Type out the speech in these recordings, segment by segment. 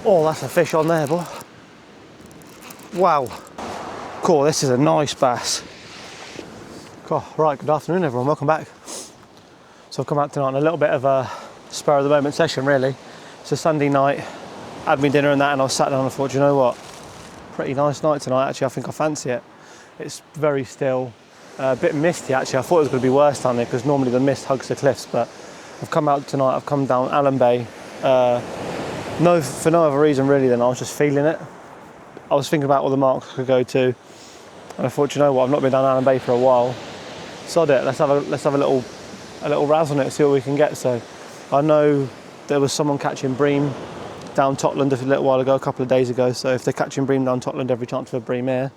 Oh, that's a fish on there, boy. Wow. Cool, this is a nice bass. Cool. Right, good afternoon everyone, welcome back. So I've come out tonight on a little bit of a spur of the moment session really. It's a Sunday night, had me dinner and that, and I was sat down and I thought, you know what? Pretty nice night tonight, actually. I think I fancy it. It's very still, a bit misty actually. I thought it was going to be worse down there because normally the mist hugs the cliffs, but I've come out tonight, I've come down Allen Bay, for no other reason really than I was just feeling it. I was thinking about all the marks I could go to, and I thought, you know what, I've not been down Allen Bay for a while. Sod it, let's have a little rouse on it, see what we can get. So I know there was someone catching bream down Totland a little while ago, a couple of days ago. So if they're catching bream down Totland, every chance for a bream here.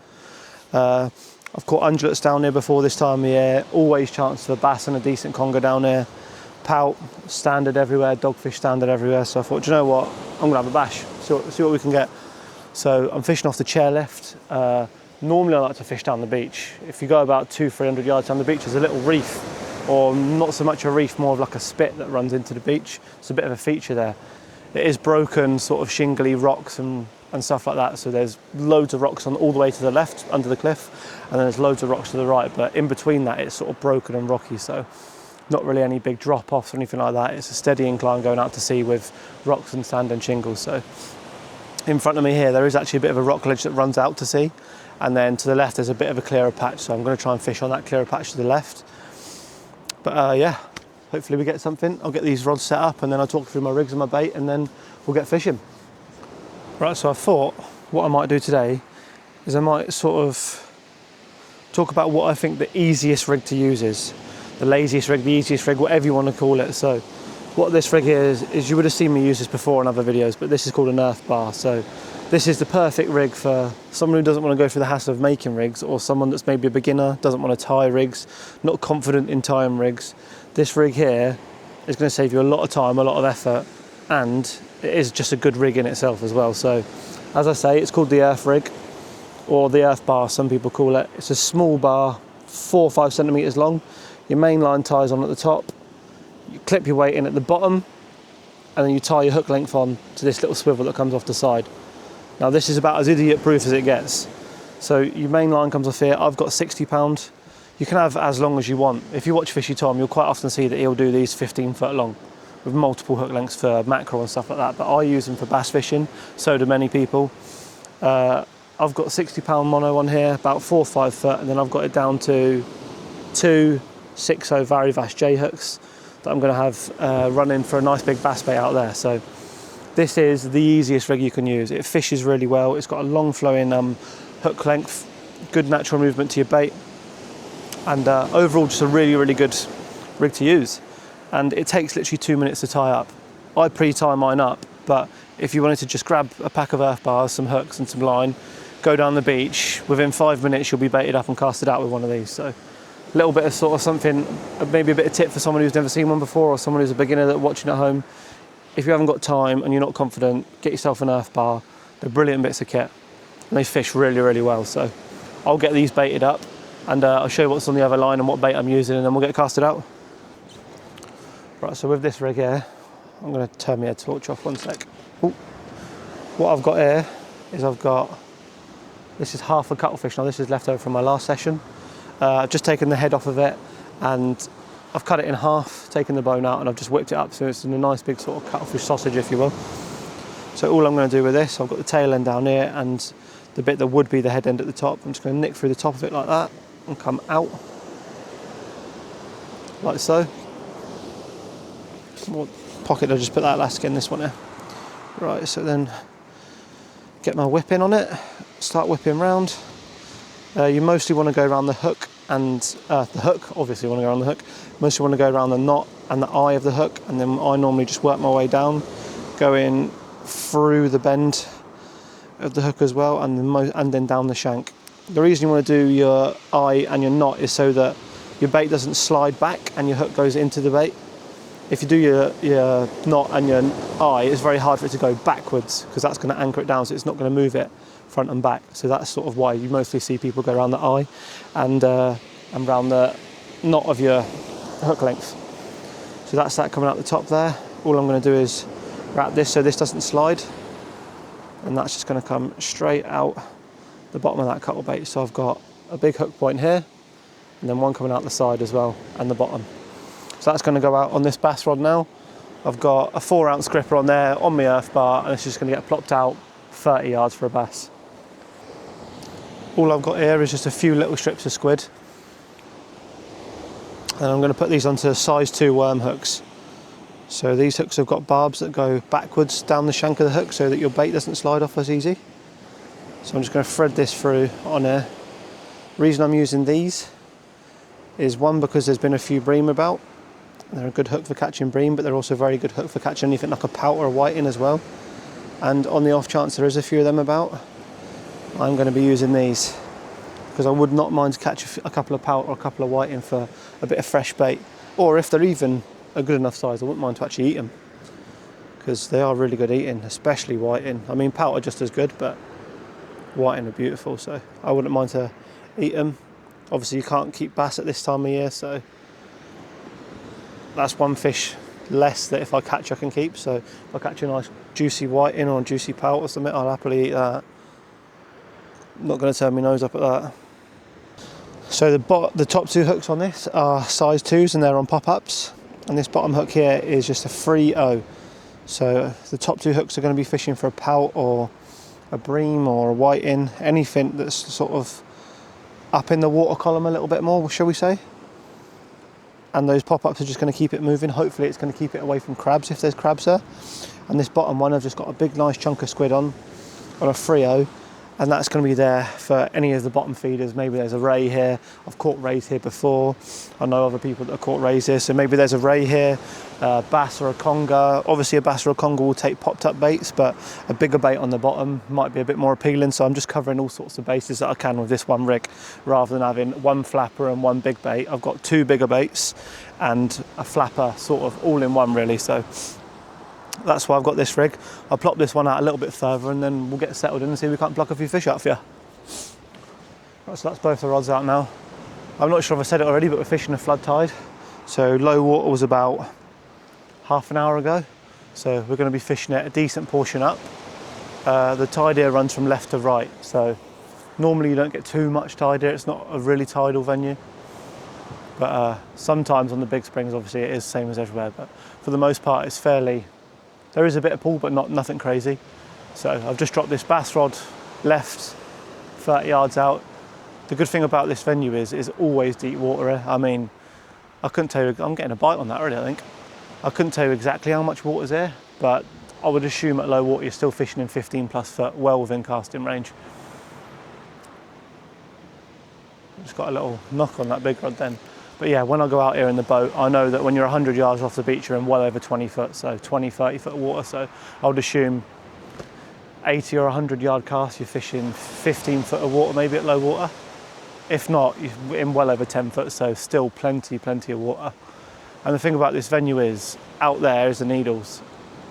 I've caught ungulates down here before this time of year. Always chance for bass and a decent conger down here. Pout standard everywhere, dogfish standard everywhere. So I thought, you know what, I'm gonna have a bash, see what we can get. So I'm fishing off the chairlift. Normally I like to fish down the beach. If you go about 200-300 yards down the beach, there's a little reef, or not so much a reef, more of like a spit that runs into the beach. It's a bit of a feature there. It is broken, sort of shingly rocks and stuff like that. So there's loads of rocks on all the way to the left under the cliff, and then there's loads of rocks to the right. But in between that, it's sort of broken and rocky. So not really any big drop-offs or anything like that. It's a steady incline going out to sea with rocks and sand and shingles. So in front of me here, there is actually a bit of a rock ledge that runs out to sea. And then to the left, there's a bit of a clearer patch. So I'm going to try and fish on that clearer patch to the left. But yeah, hopefully we get something. I'll get these rods set up and then I'll talk through my rigs and my bait and then we'll get fishing. Right, so I thought what I might do today is I might sort of talk about what I think the easiest rig to use is. The laziest rig, the easiest rig, whatever you want to call it. So what this rig here is you would have seen me use this before in other videos, but this is called an earth bar. So this is the perfect rig for someone who doesn't want to go through the hassle of making rigs, or someone that's maybe a beginner, doesn't want to tie rigs, not confident in tying rigs. This rig here is going to save you a lot of time, a lot of effort, and it is just a good rig in itself as well. So as I say, it's called the earth rig, or the earth bar, some people call it. It's a small bar, 4 or 5 centimeters long. Your main line ties on at the top, you clip your weight in at the bottom, and then you tie your hook length on to this little swivel that comes off the side. Now this is about as idiot proof as it gets. So your main line comes off here. I've got 60 pound. You can have as long as you want. If you watch Fishy Tom, you'll quite often see that he'll do these 15 foot long with multiple hook lengths for mackerel and stuff like that. But I use them for bass fishing, so do many people. I've got 60 pound mono on here, about 4 or 5 foot, and then I've got it down to 2 6.0 Varivash J hooks that I'm going to have running for a nice big bass bait out there. So this is the easiest rig you can use. It fishes really well. It's got a long flowing hook length, good natural movement to your bait, and overall just a really, really good rig to use. And it takes literally 2 minutes to tie up. I pre-tie mine up, but if you wanted to just grab a pack of earth bars, some hooks and some line, go down the beach, within 5 minutes you'll be baited up and casted out with one of these. So a little bit of sort of something, maybe a bit of tip for someone who's never seen one before, or someone who's a beginner that's watching at home. If you haven't got time and you're not confident, get yourself an earth bar. They're brilliant bits of kit and they fish really, really well. So I'll get these baited up and I'll show you what's on the other line and what bait I'm using, and then we'll get casted out. Right, so with this rig here, I'm going to turn my head torch off 1 sec. Ooh. What I've got here is this is half a cuttlefish. Now this is left over from my last session. I've just taken the head off of it and I've cut it in half, taken the bone out, and I've just whipped it up so it's in a nice big sort of cuttlefish sausage, if you will. So all I'm going to do with this, I've got the tail end down here and the bit that would be the head end at the top. I'm just going to nick through the top of it like that and come out like so. More pocket, I'll just put that elastic in this one here. Right, so then get my whip in on it, start whipping round. You mostly want to go around the hook and the hook, obviously you want to go around the hook. Mostly want to go around the knot and the eye of the hook, and then I normally just work my way down, going through the bend of the hook as well, and then down the shank. The reason you want to do your eye and your knot is so that your bait doesn't slide back and your hook goes into the bait. If you do your knot and your eye, it's very hard for it to go backwards because that's going to anchor it down, so it's not going to move it front and back. So that's sort of why you mostly see people go around the eye and around the knot of your hook length. So that's that coming out the top there. All I'm going to do is wrap this so this doesn't slide. and that's just going to come straight out the bottom of that cuttle bait. So I've got a big hook point here, and then one coming out the side as well, and the bottom. So that's going to go out on this bass rod now. I've got a 4-ounce gripper on there on my earth bar, and it's just going to get plopped out 30 yards for a bass. All I've got here is just a few little strips of squid, and I'm going to put these onto size 2 worm hooks. So these hooks have got barbs that go backwards down the shank of the hook so that your bait doesn't slide off as easy. So I'm just going to thread this through on here. The reason I'm using these is, one, because there's been a few bream about. They're a good hook for catching bream, but they're also a very good hook for catching anything like a pout or a whiting as well. And on the off chance there is a few of them about, I'm going to be using these, because I would not mind to catch a couple of pout or a couple of whiting for a bit of fresh bait. Or if they're even a good enough size, I wouldn't mind to actually eat them, because they are really good eating, especially whiting. I mean, pout are just as good, but whiting are beautiful, so I wouldn't mind to eat them. Obviously you can't keep bass at this time of year, so that's one fish less that if I catch I can keep. So if I catch a nice juicy whiting or a juicy pout or something, I'll happily eat that. I'm not going to turn my nose up at that. So the top 2 hooks on this are size 2s, and they're on pop-ups, and this bottom hook here is just a 3-0. So the top 2 hooks are going to be fishing for a pout or a bream or a whiting, anything that's sort of up in the water column a little bit more, shall we say. And those pop-ups are just going to keep it moving. Hopefully it's going to keep it away from crabs if there's crabs there. And this bottom one, I've just got a big nice chunk of squid on a 3-0, and that's going to be there for any of the bottom feeders. Maybe there's a ray here. I've caught rays here before. I know other people that have caught rays here, so maybe there's a ray here, bass or a conger. Obviously a bass or a conger will take popped up baits, but a bigger bait on the bottom might be a bit more appealing. So I'm just covering all sorts of bases that I can with this one rig, rather than having one flapper and one big bait. I've got 2 bigger baits and a flapper sort of all in one really. So that's why I've got this rig. I'll plop this one out a little bit further, and then we'll get settled in and see if we can't pluck a few fish out for you. Right, so that's both the rods out now. I'm not sure if I said it already, but we're fishing a flood tide. So low water was about half an hour ago. So we're going to be fishing it a decent portion up. The tide here runs from left to right. So normally you don't get too much tide here. It's not a really tidal venue. But sometimes on the big springs, obviously it is the same as everywhere. But for the most part, it's fairly, there is a bit of pull, but nothing crazy. So I've just dropped this bass rod left 30 yards out. The good thing about this venue is it's always deep water here. I mean, I couldn't tell you, I'm getting a bite on that already, I think. I couldn't tell you exactly how much water's here, but I would assume at low water you're still fishing in 15+ foot, well within casting range. Just got a little knock on that big rod then. But yeah, when I go out here in the boat, I know that when you're 100 yards off the beach, you're in well over 20 foot, so 20, 30 foot of water. So I would assume 80 or 100 yard cast, you're fishing 15 foot of water, maybe at low water. If not, you're in well over 10 foot, so still plenty of water. And the thing about this venue is, out there is the Needles.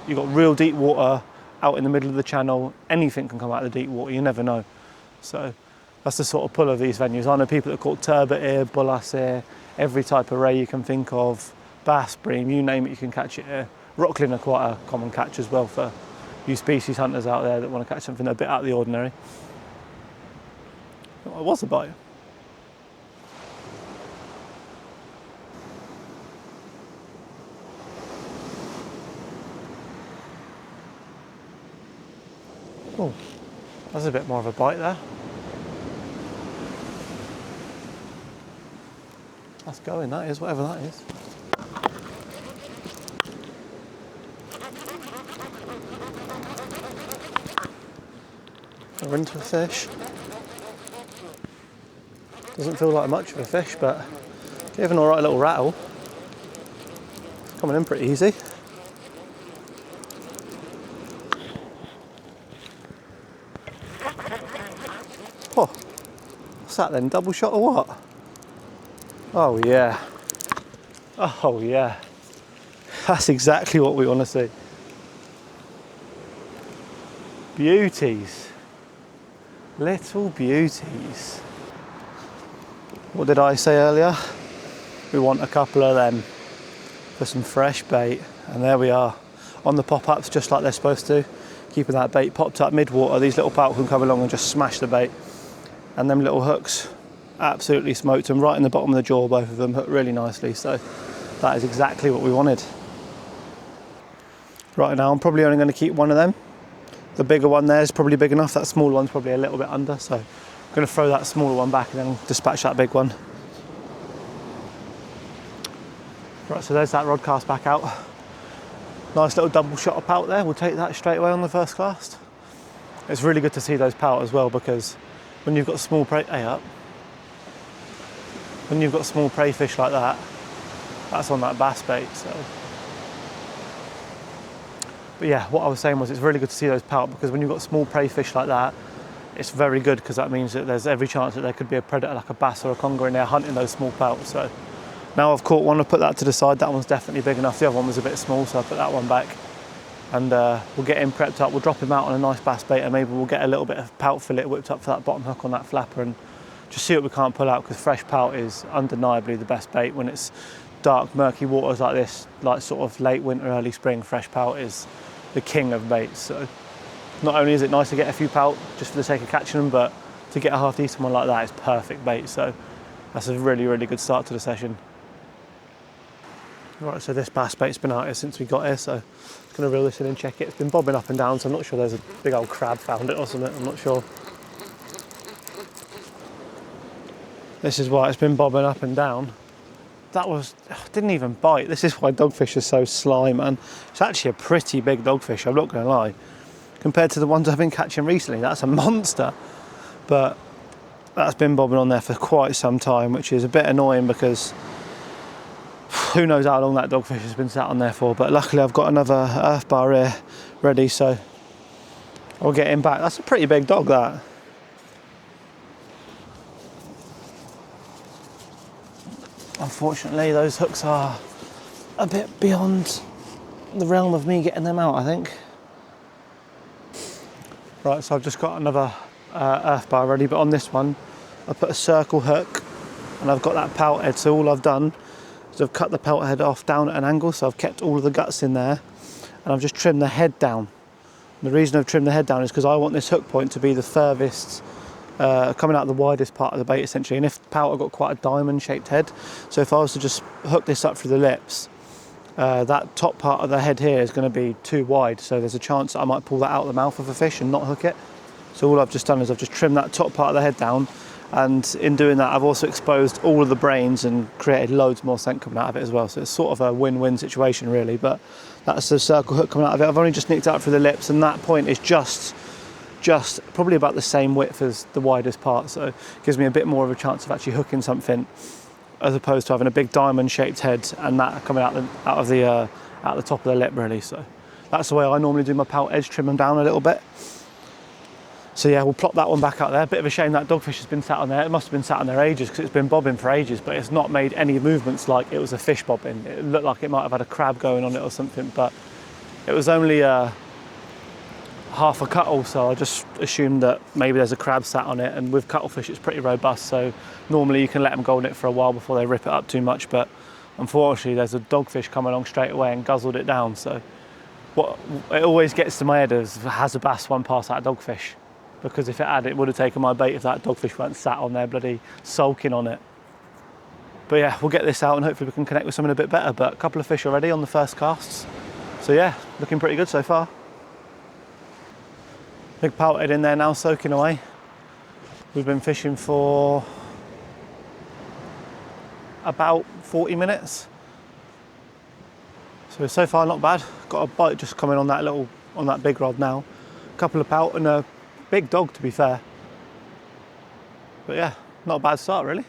You've got real deep water out in the middle of the channel. Anything can come out of the deep water, you never know. So that's the sort of pull of these venues. I know people that caught turbot here, bullace here, every type of ray you can think of, bass, bream, you name it, you can catch it here. Rockling are quite a common catch as well for you species hunters out there that want to catch something a bit out of the ordinary. It was a bite. Oh, that's a bit more of a bite there. That's going, that is, whatever that is. We're into a fish. Doesn't feel like much of a fish, but gave an alright little rattle. It's coming in pretty easy. Oh, what's that then? Double shot or what? Oh yeah. Oh yeah. That's exactly what we want to see. Beauties. Little beauties. What did I say earlier? We want a couple of them for some fresh bait. And there we are. On the pop-ups just like they're supposed to. keeping that bait popped up mid-water, these little pout can come along and just smash the bait. And them little hooks absolutely smoked them right in the bottom of the jaw, both of them hooked really nicely. So that is exactly what we wanted. Right now I'm probably only going to keep one of them. The bigger one there is probably big enough, that smaller one's probably a little bit under, so I'm going to throw that smaller one back and then dispatch that big one. Right, so there's that rod cast back out. Nice little double shot of pout there, we'll take that straight away on the first cast. It's really good to see those pout as well, because when you've got small prey, when you've got small prey fish like that, that's on that bass bait. So. But yeah, what I was saying was it's really good to see those pout, because when you've got small prey fish like that, it's very good, because that means that there's every chance that there could be a predator like a bass or a conger in there hunting those small pout. So now I've caught one, I've put that to the side. That one's definitely big enough. The other one was a bit small, so I put that one back. And we'll get him prepped up. We'll drop him out on a nice bass bait, and maybe we'll get a little bit of pout fillet whipped up for that bottom hook on that flapper, and just see what we can't pull out, because fresh pout is undeniably the best bait when it's dark, murky waters like this, like sort of late winter, early spring. Fresh pout is the king of baits. So not only is it nice to get a few pout just for the sake of catching them, but to get a half decent one like that is perfect bait. So that's a really, really good start to the session. Right, so this bass bait's been out here since we got here, so I'm going to reel this in and check it. It's been bobbing up and down, so I'm not sure there's a big old crab found it or something, I'm not sure. This is why it's been bobbing up and down. That was, didn't even bite. This is why dogfish are so sly, man. It's actually a pretty big dogfish, I'm not going to lie. Compared to the ones I've been catching recently, that's a monster. But that's been bobbing on there for quite some time, which is a bit annoying, because who knows how long that dogfish has been sat on there for. But luckily I've got another earth bar here ready, so I'll get him back. That's a pretty big dog, that. Unfortunately, those hooks are a bit beyond the realm of me getting them out, I think. Right, so I've just got another earth bar ready, but on this one, I put a circle hook and I've got that pout head. So all I've done is I've cut the pout head off down at an angle, so I've kept all of the guts in there, and I've just trimmed the head down. And the reason I've trimmed the head down is because I want this hook point to be the furthest, coming out the widest part of the bait essentially. And if pout have got quite a diamond shaped head, so if I was to just hook this up through the lips, that top part of the head here is going to be too wide, so there's a chance that I might pull that out of the mouth of a fish and not hook it. So all I've just done is I've just trimmed that top part of the head down, and in doing that I've also exposed all of the brains and created loads more scent coming out of it as well. So it's sort of a win-win situation really, but that's the circle hook coming out of it. I've only just nicked it out through the lips, and that point is just probably about the same width as the widest part, so it gives me a bit more of a chance of actually hooking something, as opposed to having a big diamond shaped head and that coming out the top of the lip really. So that's the way I normally do my pout edge, trim them down a little bit. So yeah, we'll plop that one back out there. Bit of a shame that dogfish has been sat on there. It must have been sat on there ages, because it's been bobbing for ages, but it's not made any movements like it was a fish bobbing. It looked like it might have had a crab going on it or something, but it was only half a cuttle, so I just assumed that maybe there's a crab sat on it, and with cuttlefish it's pretty robust, so normally you can let them go on it for a while before they rip it up too much, but unfortunately there's a dogfish come along straight away and guzzled it down. So what it always gets to my head is, has a bass one pass that dogfish? Because if it had, it would have taken my bait if that dogfish weren't sat on there bloody sulking on it. But yeah, we'll get this out and hopefully we can connect with something a bit better. But a couple of fish already on the first casts, so yeah, looking pretty good so far. Big pout head in there now, soaking away. We've been fishing for about 40 minutes. So far not bad. Got a bite just coming on that big rod now. A couple of pout and a big dog, to be fair. But yeah, not a bad start really.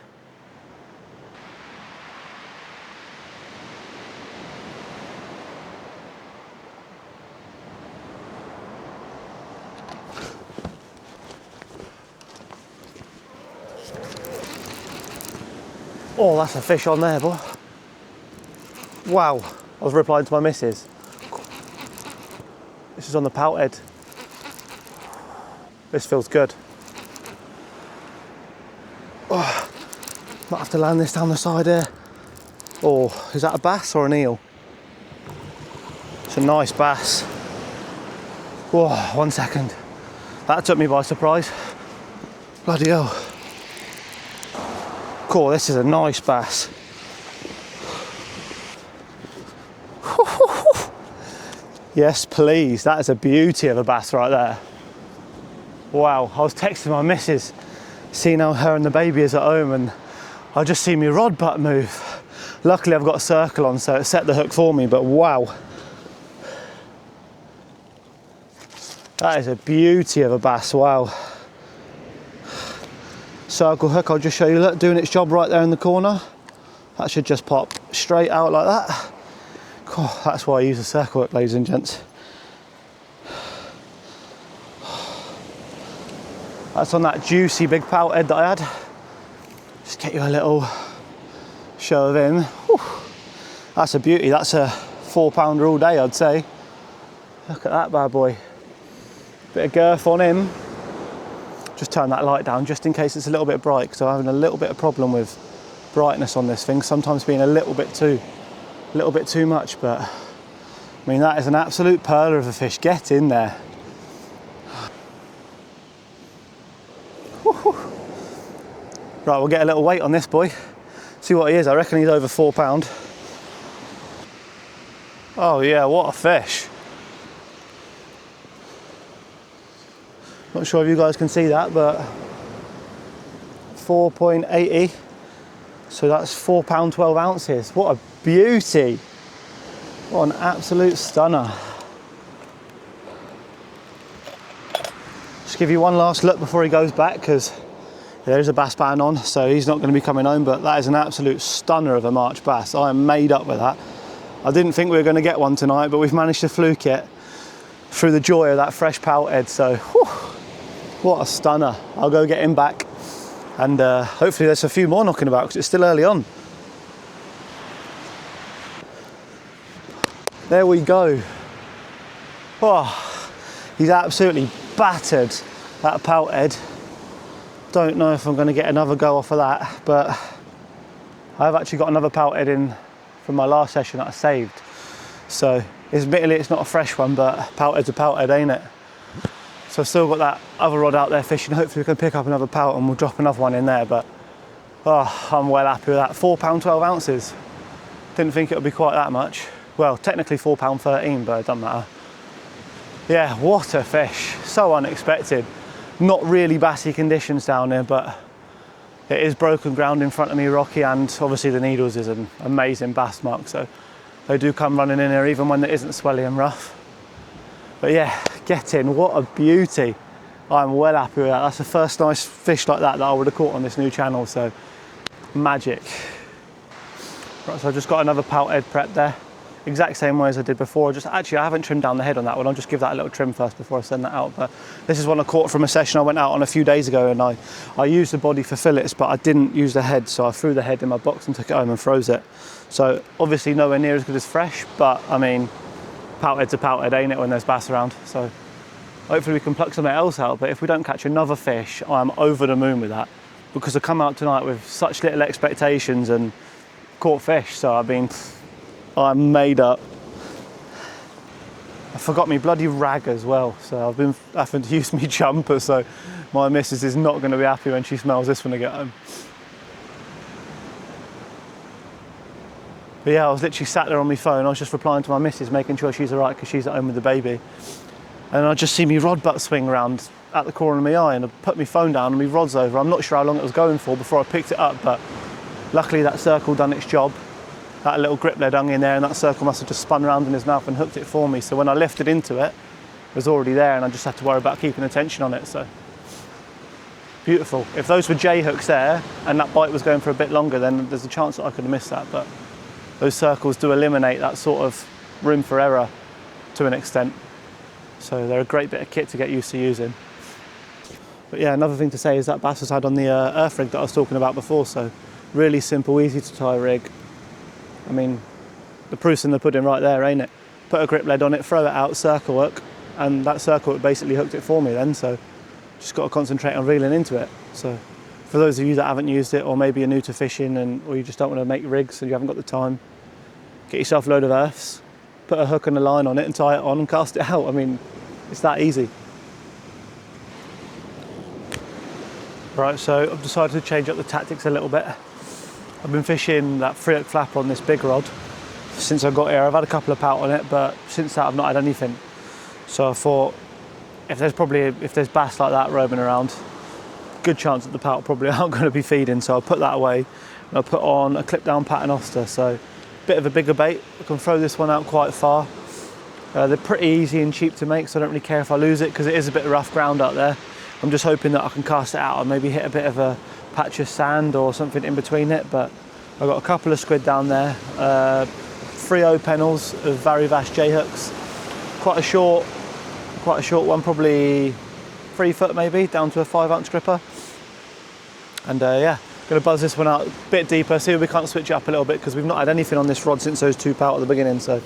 Oh, that's a fish on there, boy. Wow, I was replying to my missus. This is on the pout head. This feels good. Oh, might have to land this down the side here. Oh, is that a bass or an eel? It's a nice bass. Whoa, 1 second. That took me by surprise. Bloody hell. Cool, this is a nice bass. Yes, please. That is a beauty of a bass right there. Wow, I was texting my missus, seeing how her and the baby is at home, and I just see my rod butt move. Luckily I've got a circle on, so it set the hook for me, but wow. That is a beauty of a bass, wow. Circle hook, I'll just show you, look, doing its job right there in the corner. That should just pop straight out like that. God, that's why I use a circle hook, ladies and gents. That's on that juicy big pout head that I had. Just get you a little show of him. Whew. That's a beauty, that's a 4-pounder all day, I'd say. Look at that bad boy. Bit of girth on him. Just turn that light down just in case it's a little bit bright, because I'm having a little bit of problem with brightness on this thing, sometimes being a little bit too much, but I mean, that is an absolute pearler of a fish. Get in there. Right, we'll get a little weight on this boy, see what he is. I reckon he's over 4 pound. Oh yeah, what a fish. Not sure if you guys can see that, but 4.80, so that's 4 pound 12 ounces. What a beauty. What an absolute stunner. Just give you one last look before he goes back, because there's a bass ban on, so he's not going to be coming home, but that is an absolute stunner of a March bass. I am made up with that. I didn't think we were going to get one tonight, but we've managed to fluke it through the joy of that fresh pout head, so whew, what a stunner. I'll go get him back, and hopefully there's a few more knocking about, because it's still early on. There we go. Oh, he's absolutely battered that pout head. Don't know if I'm going to get another go off of that, but I've actually got another pout head in from my last session that I saved. So admittedly it's not a fresh one, but pout head's a pout head, ain't it? So I've still got that other rod out there fishing. Hopefully we can pick up another pout and we'll drop another one in there, but oh, I'm well happy with that. 4 pound 12 ounces. Didn't think it would be quite that much. Well, technically 4 pound 13, but it doesn't matter. Yeah, what a fish. So unexpected. Not really bassy conditions down here, but it is broken ground in front of me, rocky, and obviously the Needles is an amazing bass mark, so they do come running in here even when it isn't swelly and rough. But yeah, get in, what a beauty. I'm well happy with that. That's the first nice fish like that I would have caught on this new channel, so magic. Right, so I've just got another pout head prep there. Exact same way as I did before. Just actually, I haven't trimmed down the head on that one. I'll just give that a little trim first before I send that out. But this is one I caught from a session I went out on a few days ago, and I used the body for fillets, but I didn't use the head, so I threw the head in my box and took it home and froze it. So obviously nowhere near as good as fresh, but I mean, pout head's a pout head, ain't it, when there's bass around? So hopefully we can pluck something else out. But if we don't catch another fish, I'm over the moon with that, because I come out tonight with such little expectations and caught fish. So I mean, I'm made up. I forgot me bloody rag as well, so I've been having to use my jumper, so my missus is not going to be happy when she smells this when I get home. But yeah, I was literally sat there on my phone. I was just replying to my missus, making sure she's all right, because she's at home with the baby. And I just see me rod butt swing around at the corner of my eye, and I put my phone down and my rod's over. I'm not sure how long it was going for before I picked it up, but luckily that circle done its job. That little grip lead hung in there, and that circle must have just spun around in his mouth and hooked it for me. So when I lifted into it, it was already there, and I just had to worry about keeping attention on it. So beautiful. If those were J hooks there and that bite was going for a bit longer, then there's a chance that I could have missed that. But those circles do eliminate that sort of room for error to an extent. So they're a great bit of kit to get used to using. But yeah, another thing to say is that bass was had on the earth rig that I was talking about before. So really simple, easy to tie rig. I mean, the proof's in the pudding right there, ain't it? Put a grip lead on it, throw it out, circle hook, and that circle hook basically hooked it for me then, so just got to concentrate on reeling into it. So for those of you that haven't used it, or maybe you're new to fishing or you just don't want to make rigs and you haven't got the time, get yourself a load of earths, put a hook and a line on it and tie it on and cast it out. I mean, It's that easy. Right, so I've decided to change up the tactics a little bit. I've been fishing that 3/8 flapper on this big rod since I got here. I've had a couple of pout on it, but since that I've not had anything. So I thought, if there's bass like that roaming around, good chance that the pout probably aren't going to be feeding. So I'll put that away and I'll put on a clip down paternoster. So a bit of a bigger bait. I can throw this one out quite far. They're pretty easy and cheap to make, so I don't really care if I lose it because it is a bit of rough ground out there. I'm just hoping that I can cast it out and maybe hit a bit of a patch of sand or something in between it. But I've got a couple of squid down there, 3 O-pennels of Varivash J-hooks, quite a short one, probably 3 foot maybe, down to a 5-ounce gripper. And yeah, going to buzz this one out a bit deeper, see if we can't switch it up a little bit because we've not had anything on this rod since those 2 pout at the beginning. So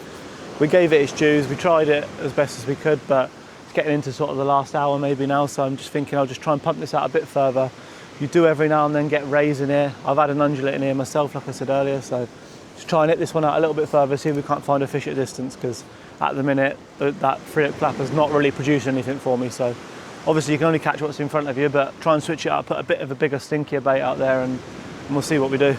we gave it its dues, we tried it as best as we could, but it's getting into sort of the last hour maybe now, so I'm just thinking I'll just try and pump this out a bit further. You do every now and then get rays in here. I've had an undulate in here myself, like I said earlier, so just try and hit this one out a little bit further, see if we can't find a fish at distance, because at the minute that 3/8 flapper's not really producing anything for me. So obviously you can only catch what's in front of you, but try and switch it up, put a bit of a bigger, stinkier bait out there, and we'll see what we do.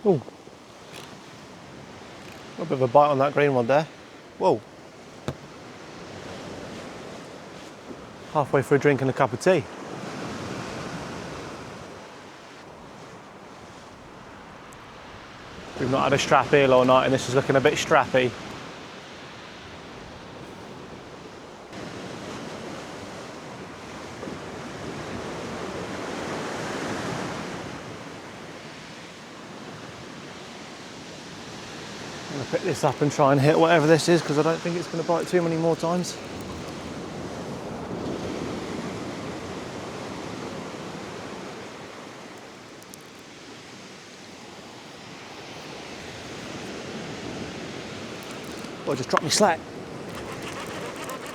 Oh, a bit of a bite on that green one there. Whoa. Halfway through drinking a cup of tea. We've not had a strap eel all night and this is looking a bit strappy. I'm going to pick this up and try and hit whatever this is because I don't think it's going to bite too many more times. Or just drop me slack,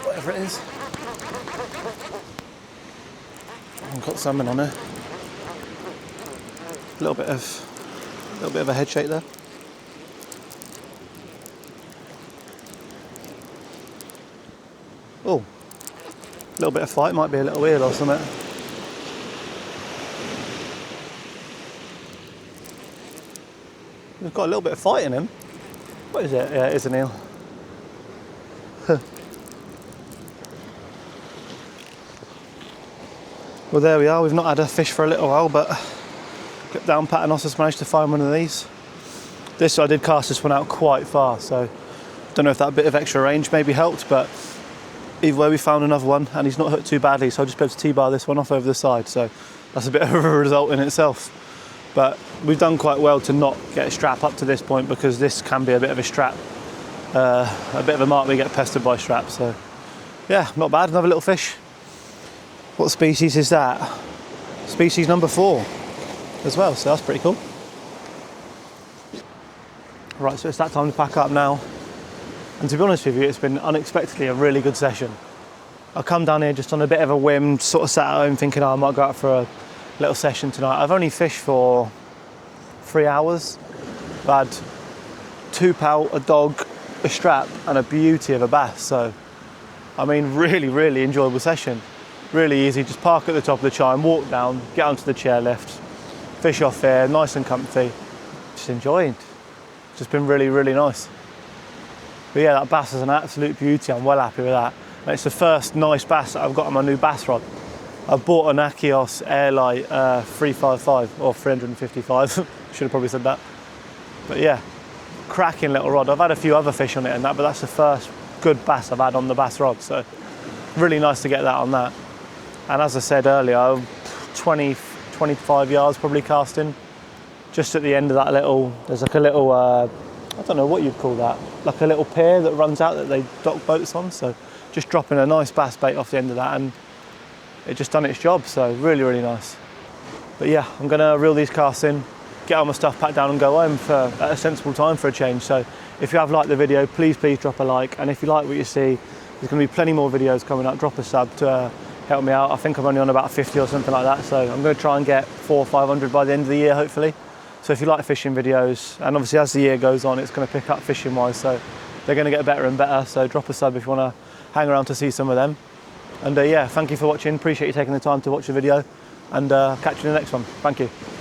whatever it is. I've got salmon on there. A little bit of a head shake there. Oh, a little bit of fight, might be a little eel or something. He's got a little bit of fight in him. What is it? Yeah, it is an eel. Well, there we are. We've not had a fish for a little while, but clip down paternoster's managed to find one of these. I did cast this one out quite far, so don't know if that bit of extra range maybe helped, but either way we found another one and he's not hooked too badly, so I'll just be able to T-bar this one off over the side, so that's a bit of a result in itself. But we've done quite well to not get a strap up to this point because this can be a bit of a strap, a bit of a mark we get pestered by straps. So yeah, not bad, another little fish. What species is that? Species number 4 as well, so that's pretty cool. Right, so it's that time to pack up now. And to be honest with you, it's been unexpectedly a really good session. I come down here just on a bit of a whim, sort of sat at home thinking, oh, I might go out for a little session tonight. I've only fished for 3 hours. I've had 2 pout, a dog, a strap, and a beauty of a bass. So, I mean, really, really enjoyable session. Really easy, just park at the top of the chine, walk down, get onto the chairlift, fish off here, nice and comfy. Just enjoying. Just been really, really nice. But yeah, that bass is an absolute beauty. I'm well happy with that. And it's the first nice bass that I've got on my new bass rod. I bought an Achios Airlight 355 or 355. Should have probably said that. But yeah, cracking little rod. I've had a few other fish on it and that, but that's the first good bass I've had on the bass rod. So really nice to get that on that. And as I said earlier, 20, 25 yards probably casting. Just at the end of that little, there's like a little, I don't know what you'd call that, like a little pier that runs out that they dock boats on. So just dropping a nice bass bait off the end of that and it just done its job. So really, really nice. But yeah, I'm gonna reel these casts in, get all my stuff packed down and go home at a sensible time for a change. So if you have liked the video, please drop a like. And if you like what you see, there's gonna be plenty more videos coming up. Drop a sub to help me out. I think I'm only on about 50 or something like that. So I'm gonna try and get 400 or 500 by the end of the year, hopefully. So if you like fishing videos, and obviously as the year goes on, it's going to pick up fishing wise, so they're going to get better and better. So drop a sub if you want to hang around to see some of them. And yeah, thank you for watching. Appreciate you taking the time to watch the video, and catch you in the next one. Thank you.